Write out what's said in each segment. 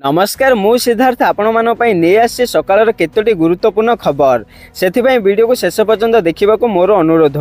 नमस्कार मु सिद्धार्थ आपण मानक पई नै आसी सकाळर केतोटी गुरुत्वपूर्ण खबर सेथिपई वीडियो को शेष पर्यंत देखिबा को मोर अनुरोध।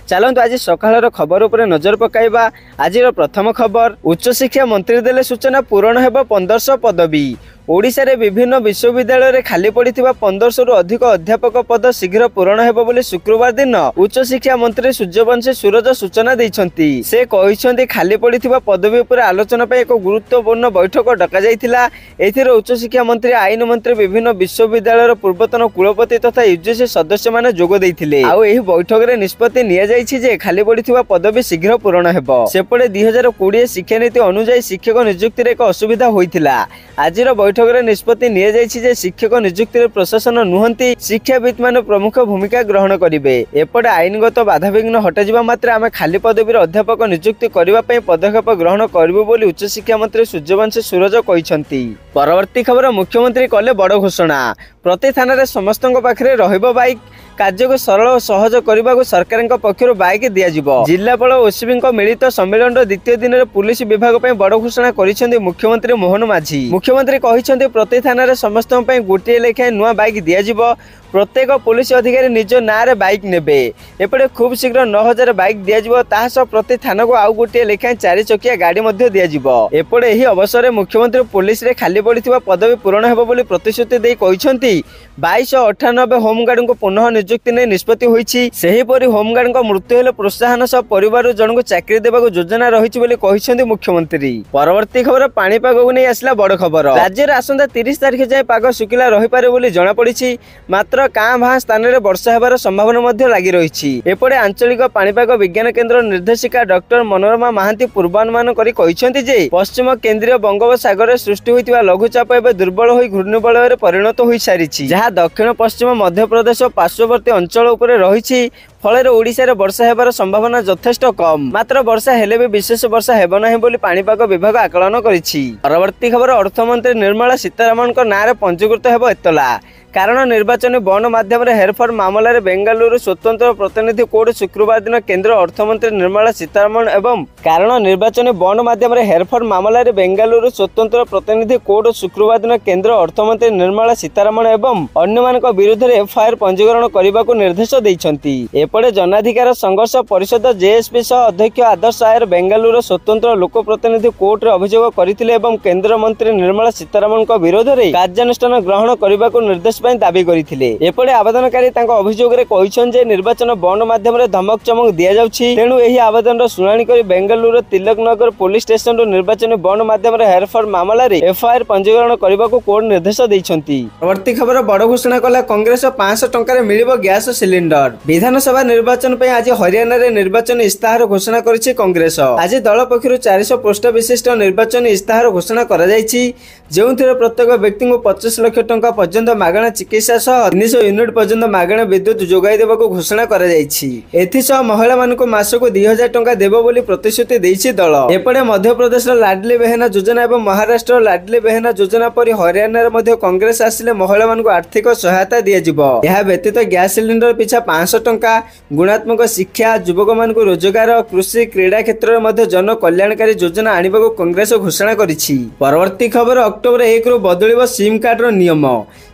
चलंतु आज सकाळर खबर उपरे नजर पकाइबा। आजिर प्रथम खबर, उच्च शिक्षा मंत्री देले सूचना पूरण हेबो 1500 पदवी। ओडिशा रे विभिन्न विश्वविद्यालय रे खाली पड़िथिबा 1500 रु अधिक अध्यापक पद शीघ्र पूरण हेबो बोली शुक्रवार दिन उच्च शिक्षा मंत्री सूर्यवंशी सूरज सूचना दैछंती। से कहिसंती खाली पड़िथिबा पदवी उपरे आलोचना पे एक गुरुत्वपूर्ण बैठक डका जायथिला। एथिरे उच्च शिक्षा मंत्री, आईन मंत्री, विभिन्न विश्वविद्यालय पूर्वतन कुलपति तथा यूजीसी सदस्य माने जोग दैथिले। आउ एही बैठक रे निष्पत्ति निया जायछि जे खाली पड़िथिबा पदवी शीघ्र पूरण हेबो। सेपटे 2020 शिक्षा नीति अनुसार शिक्षक नियुक्ति रे एक असुविधा होइथिला। आजिर बैठक निष्पत्ति निया जायछि जे शिक्षक नियुक्ति रे प्रशासन नुहंती शिक्षाविद माने प्रमुख भूमिका ग्रहण करिवे। एपटे आईनगत बाधाविघ्न हटाजिबा मात्र आमे खाली पदवी रे अध्यापक नियुक्ति करिबा पई पदक्षेप ग्रहण करिबो बोली उच्च शिक्षा मंत्री सूर्यवंशी सूरज कहिसंती। परवर्ती खबर, मुख्यमंत्री कले बड़ घोषणा। प्रति थाना रे समस्तक पाखरे रहिबो बाइक। कार्य को सरल और सहज करने को सरकार पक्षर बाइक दिज्व। जिलापाल ओसीबी मिलित सम्मेलन द्वितीय दिन में पुलिस विभाग बड़ घोषणा कर मुख्यमंत्री मोहन माझी। मुख्यमंत्री कहते प्रति थाना रे समस्त गोटे लेखाएं नुआ बाइक दिज्व। प्रत्येक पुलिस अधिकारी निज ना रे बाइक नेबे। एपटे खूब शीघ्र 9000 बाइक दिज्व। तासह प्रति थाना को आउ गोटे लेखाएं 4 चकिया गाड़ी दिज्व। एपटे एही अवसर में मुख्यमंत्री पुलिस रे खाली पड़िथिबा पदवी पूरण हेबो बोली प्रतिश्रुति देई कहिसंती। 2298 होमगार्ड को पुनः नियुक्ति ने निष्पत्ति होईछि। सेहीपरि होमगार्ड को मृत्यु हेले प्रोत्साहन सह परिवार जन को चाकरी देबाको योजना रहिछि बोली कहिसंती मुख्यमंत्री। परवर्ती खबर, पाणीपाग को नहीं आसला बड़ खबर। राज्य रे आसंता 30 तारिख जाए पाग सुखिला रहि पारे बोली जणा पड़िछि। मात्र कां भां स्थान रे वर्षा हेबार संभावना मध्य लागि रहिछि। एपटे आंचलिक पाणीपाग विज्ञान केन्द्र निर्देशिका डॉक्टर मनोरमा महांती पूर्वानुमान करी कहिसंती जे पश्चिम केंद्रीय बंगोपसागर रे सृष्टि होइतिबा लघुचाप एबे दुर्बल होई घूर्णिबलय रे परिणत होई सारिछि, जहा दक्षिण पश्चिम मध्य प्रदेश पार्श्ववर्ती अंचल उपरे रहिछि। फल ओडिशा रे वर्षा हेबार संभावना यथेष्ट कम। मात्र वर्षा हेले भी विशेष वर्षा हेब नाही बोली पाणीपाग विभाग आकलन करिछि। परवर्ती खबर, अर्थमंत्री निर्मला सीतारमण को नारे पंजीकृत हेबो एतला। कारण निर्वाचन बॉन्ड माध्यम हेरफेर मामला बेंगालुरु स्वतंत्र प्रतिनिधि कोड शुक्रवार दिन केंद्र अर्थमंत्री निर्मला सीतारमण एवं कारण निर्वाचन बॉन्ड माध्यम हेरफेर मामला बेंगालुरु स्वतंत्र प्रतिनिधि कोड शुक्रवार दिन केंद्र अर्थमंत्री निर्मला सीतारमण एवं अन्य विरुद्ध एफआईआर पंजीकरण करने को निर्देश देइछंती। एपटे जनाधिकार संघर्ष परिषद जेएसपी सह अध्यक्ष आदर्श आयर बेंगालुरु स्वतंत्र लोक प्रतिनिधि कोर्ट रे अभियोग करथिले एवं केंद्र मंत्री निर्मला सीतारमण को विरोध में कार्यानुष्ठान ग्रहण करने को निर्देश दाबी करथिले। एपटे आवेदनकारी तांको अभियोग रे कहिसन जे निर्वाचन बॉन्ड माध्यम रे धमक चमक दिया जाउछि। तेणु एही आवेदन शुणाणी करी बेंगालुरु तिलक नगर पुलिस स्टेशन रो निर्वाचन बॉन्ड माध्यम रे हेरफेर मामला रे एफआईआर पंजीकरण करने को कोर्ट निर्देश दैछंती। परवर्ती खबर, बड़ घोषणा कला कांग्रेस 500 टंका रे मिलिबो गैस सिलिंडर। विधानसभा निर्वाचन पे आज हरियाणा रे निर्वाचन इस्ताहार घोषणा करिछि कांग्रेस। आज दल पक्षरु 400 पोस्ट विशिष्ट निर्वाचन इस्ताहार घोषणा करा जायछि, जेउथिरे प्रत्येक व्यक्ति को 25 लाख टंका पर्यंत मागणा चिकित्सा सह 300 यूनिट पर्यंत मागणा विद्युत जोगाई देबाको घोषणा करा जायछि। एथिसह महिला मानक मासको 2000 टंका देबो बोली प्रतिश्रुति दैछि दल। एपटे मध्य प्रदेश लाडली बेहना योजना एवं महाराष्ट्र लाडली बेहना योजना परि हरियाणा रे मध्य कांग्रेस आसिले महिला मानक आर्थिक सहायता दिया जिवो। यह व्यतीत गैस सिलिंडर पिछा 500 टंका, गुणात्मक शिक्षा, युवक मान रोजगार, कृषि, क्रीड़ा क्षेत्र में जन कल्याणकारी योजना आने को कांग्रेस घोषणा करिछि। परवर्ती खबर, अक्टोबर 1 रु बदलिबो सिम कार्ड रो नियम।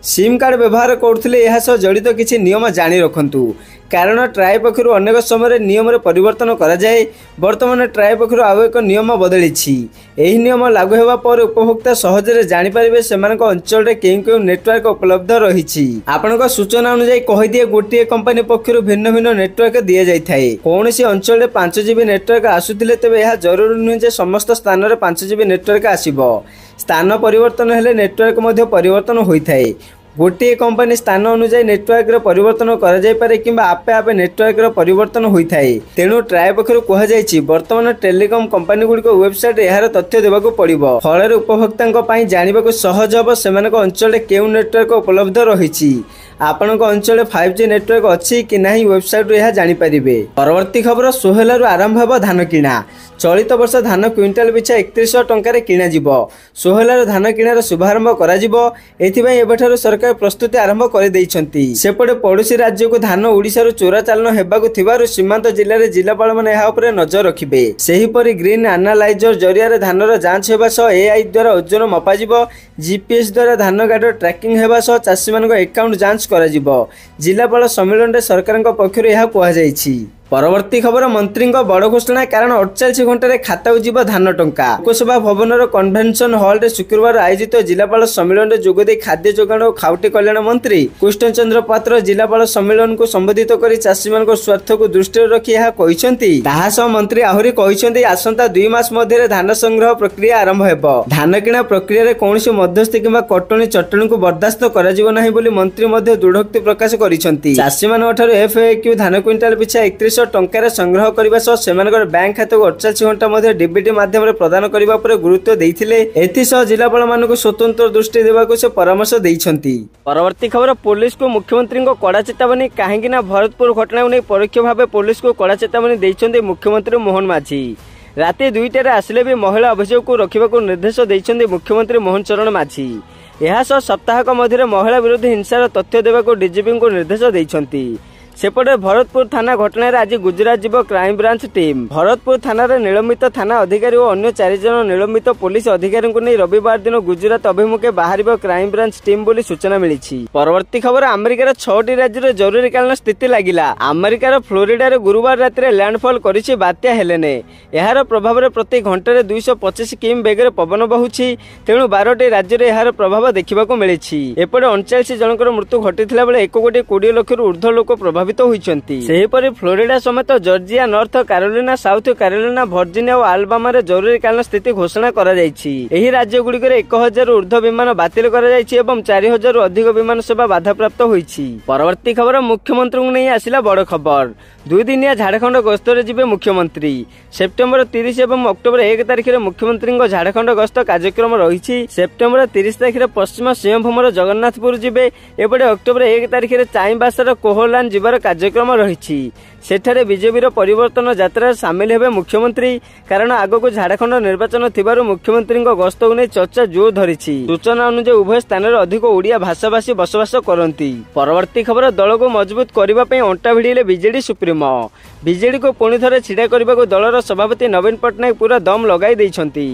सिम कार्ड व्यवहार करथिले एहा सह जड़ित किछि नियम जानि रखंतु, कारण ट्राई पक्षरु अनेक समय नियम रे परिवर्तन करा जाए। वर्तमान ट्राई पक्षरु आउ एक नियम बदलिछि। एही नियम लागू हेबा पर उपभोक्ता सहजरे जानि परिबे सेमानक अंचल रे केउ नेटवर्क उपलब्ध रहिछि। आपनक सूचना अनुसार कहि दिए गोटे कंपनी पक्षरु भिन्न भिन्न नेटवर्क दिया जाय थाए। कोनोसी अंचल रे 5 जीबी नेटवर्क आसुथिले तबे एहा जरूरी नुहे जे समस्त स्थान रे 5 जीबी नेटवर्क आसीबो। स्थान परिवर्तन हेले नेटवर्क मध्ये परिवर्तन होइथाए। गोटे कंपनी स्थान अनुसार नेटवर्क रे परिवर्तन करा जाय पारे किंबा आपे आपे नेटवर्क रे परिवर्तन होइथाए। तेणु ट्राई पक्षरु कहा जायछि वर्तमान टेलीकॉम कंपनी गुडी वेबसाइट एहार तथ्य देबाको पड़िबो। फଳରେ उपभोक्तांक पई जानिबाको सहज हबो सेमानक अंचल रे केउ नेटवर्क उपलब्ध रहिछि। आपनक अंचल 5G नेटवर्क अछि कि नाही वेबसाइट रे एहा जानि परिबे। परवर्ती खबर, सोहेलारु आरंभ हेबो धान किणा। चलित वर्ष धान क्विंटाल पिछा 3100 टंकार किणाजिब। 16 धान किणार शुभारंभ कराजिब। एथिबाई एबेठारु सरकार प्रस्तुति आरंभ कर देइछंती। सेपटे पड़ोशी राज्य को धान ओडिशारु चोरा चालन हेबाकु थिबारु सीमांत जिल्ला रे जिल्लापाल माने एहा उपरे नजर रखिबे। सेहीपरि ग्रीन एनालाइजर जरिया धानर जांच हेबा सह एआई द्वारा ओजन मपाजिब। जीपीएस द्वारा धान गाडर ट्रैकिंग हेबा सह चाषी मानक अकाउंट जांच कराजिब। जिल्लापाल सम्मेलन रे सरकारक पक्षरु एहा कुहा जायछि। परवर्ती खबर मंत्री बड़ घोषणा कारण 48 घंटे खाता जीव धान टंका। लोकसभा भवन कन्वेंशन हॉल रे शुक्रवार आयोजित जिलापाल सम्मेलन में जोगदे खाद्य जोगाण और खाउटी कल्याण मंत्री कृष्ण चंद्र पात्र जिलापाल सम्मेलन को संबोधित कर चाषी मान स्वार्थ को दृष्टि रखी मंत्री आहरी कहते आसंता 2 मास मध्य धान संग्रह प्रक्रिया आरंभ हेब। धान किणा प्रक्रिया कौन मध्यस्थी किंवा कटनी चटणी को बर्दास्त कर मंत्री दृढ़ोक्ति प्रकाश करिसेंती। चाषी मानक एफएक्यू धान क्विंटाल पिछा 3100 टंकार संग्रह करने सह बैंक खाता को 48 घंटा मध्य डीबीटी माध्यम प्रदान करने पर गुरुत्व देइथिले। एथिसह जिलापाल मानक स्वतंत्र दृष्टि देवाक से परामर्श देइछंती। परवर्ती खबर पुलिस को मुख्यमंत्री को कड़ा चेतावनी कहीं भरतपुर घटना नहीं परोक्ष भाव पुलिस को कड़ा चेतावनी देइछंती मुख्यमंत्री मोहन माझी। राति 2टार आसिले भी महिला अभियोग को रखा निर्देश देइछंती मुख्यमंत्री मोहन चरण माझी। यह सप्ताहक मध्य महिला विरोधी हिंसार तथ्य देवाक डीजीपी को निर्देश देइछंती। सेपटे भरतपुर थाना घटना आज गुजरात जीव क्राइम ब्रांच टीम। भरतपुर थाना निलंबित थाना अधिकारी और अन्य 4 जन निलंबित पुलिस अधिकारी को नहीं रविवार दिन गुजरात अभिमुखे बाहर क्राइम ब्रांच टीम बोली सूचना मिली। परवर्ती खबर अमेरिकार 6टी राज्य जरूरीकालीन स्थिति लगिला। अमेरिकार फ्लोरिडा रे गुरुवार राति लैंडफॉल करिछि बात्या हेलेने। यार प्रभाव में प्रति घंटे 225 किमी बेगर पवन बहुछि। तेणु 12टी राज्य में यार प्रभाव देखा मिली। एपटे 39 जनकर मृत्यु घटी 1,20,00,000 ऊर्ध्व लोक प्रभावित सेहीपरि फ्लोरिडा समेत Georgia, north Carolina, south Carolina, Virginia और आलबामा रे जरूरीकालीन स्थिति घोषणा करा जायछि। एही राज्य गुड़िक 1000 ऊर्ध्व विमान बातिल करा जायछि एवं 4000 अधिक विमान सेवा बाधाप्राप्त होइछि। परवर्ती खबर मुख्यमंत्री को नहीं आसिला बड़ खबर। 2 दिनिया झारखंड गस्तर जिबे मुख्यमंत्री। सेप्टेम्बर 30 एवं अक्टोबर 1 तारिख में मुख्यमंत्री झारखंड गस्त कार्यक्रम रही। सेप्टेम्बर 30 तारिख में पश्चिम सिंहभूमर जगन्नाथपुर जिबे। एपटे अक्टोबर 1 तारिख में चाईबासार कोहलान जिबार कार्यक्रम रही। सेठारे बीजेपी परिवर्तन यात्रा सामिल हेबे मुख्यमंत्री कारण आगको झारखंड निर्वाचन थिबारु मुख्यमंत्री गस्त को नहीं चर्चा जोर धरिछि। सूचना अनुसार उभय स्थान में अधिक ओडिया भाषाभाषी बसवास करती। परवर्ती खबर दल को मजबूत करने अंटा भिड़िले बीजेडी सुप्रीमो। बीजेडी को पुणी थे छिड़ा करने को दलर सभापति नवीन पट्टनायक पूरा दम लगाई देइछंती।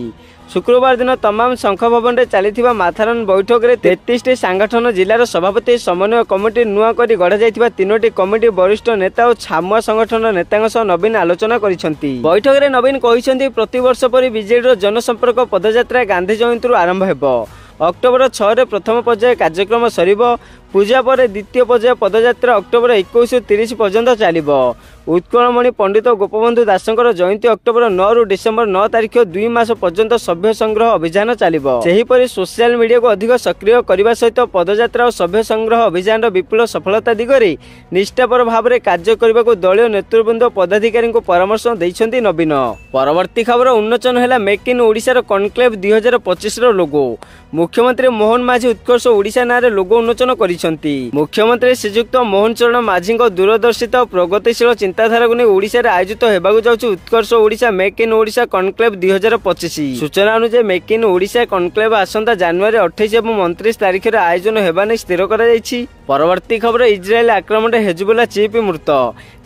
शुक्रवार दिन तमाम शंख भवन में चली माथारन बैठक में 33टी सांगठन जिलार सभापति समन्वय कमिटी नुआ कर गढ़ा जाइथिबा 3टी कमिटी वरिष्ठ नेता और छामुआ संगठन नेतांग सह नवीन आलोचना करिसेंती। बैठक में नवीन कहिसेंती प्रतिवर्ष परि बीजेडी जनसंपर्क पदयात्रा गांधी जयंती आरंभ हेबो। अक्टोबर 6 रे प्रथम पर्याय कार्यक्रम सरिबो। पूजा पर द्वितीय पर्याय पदयात्रा अक्टोबर 21 रु 30 पर्यंत चलिबो। उत्कलमणि पंडित गोपबंधु दासंकर जयंती अक्टोबर 9 रु डिसेम्बर 9 तारिख 2 मास पर्यंत सभ्य संग्रह अभियान चलिबो। सेहीपरि सोशल मीडिया को अधिक सक्रिय करने सहित पदयात्रा और सभ्य संग्रह अभियान विपुल सफलता दिगरे निष्ठापर भाव में कार्य करने को दलीय नेतृवृंद पदाधिकारी को परामर्श देइछंती नवीन। परवर्ती खबर उन्मोचन है मेक इन ओडिशार कनक्लेव 2025 लोगो। मुख्यमंत्री मोहन माझी उत्कर्ष ओडिशा नारे लोगो उन्मोचन करिसेंती। मुख्यमंत्री श्रीजुक्त मोहन चरण माझी दूरदर्शित प्रगतिशील चिंताधारा को नहीं ओडिशा रे आयोजित हेबाकु जाउछि Utkarsh Odisha make in Odisha conclave 2025। सूचना अनुसार मेक इन ओडिशा कनक्लेव आसंता जनवरी 28 और 29 तारिख में आयोजन हेबा नै स्थिर करा जायछि। परवर्ती खबर इजराइल आक्रमण हेजबुल्ला चीफ मृत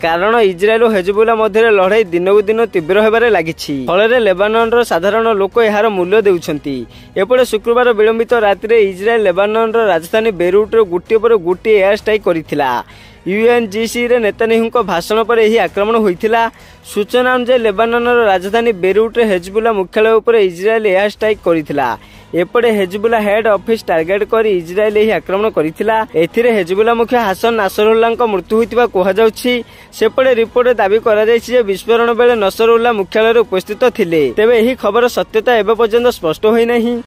कारण इजराइल और हेजबुल्ला मध्य लड़ाई दिनकू दिन तीव्र होबार लागिछि। फल लेबानन साधारण लोक यार मूल्य देउछंती। एपटे शुक्रवार विलंबित राति में इजराइल लेबानन राजधानी बेरुट गोटे पर गोटे एयर स्ट्राइक करिथिला। यूएनजीसी रे नेतान्याहू भाषण पर यह आक्रमण होइथिला। सूचना अनुसार लेबानन राजधानी बेरुट हेजबुल्ला मुख्यालय उपर इजराइल एयर स्ट्राइक करिथिला। एपटे हेजबुल्ला हेड ऑफिस टार्गेट कर इजराइल यह आक्रमण करिथिला। एथिरे हेजबुल्ला मुख्य हासन नासरुल्लाह मृत्यु होइतिबा कहा जाउछि। सेपटे रिपोर्ट दाबी करा जायछि जे विस्फोरण बेले नसरुल्लाह मुख्यालय उपस्थित थिले। तेबे एही खबर सत्यता एबे पर्यंत स्पष्ट होई नाही।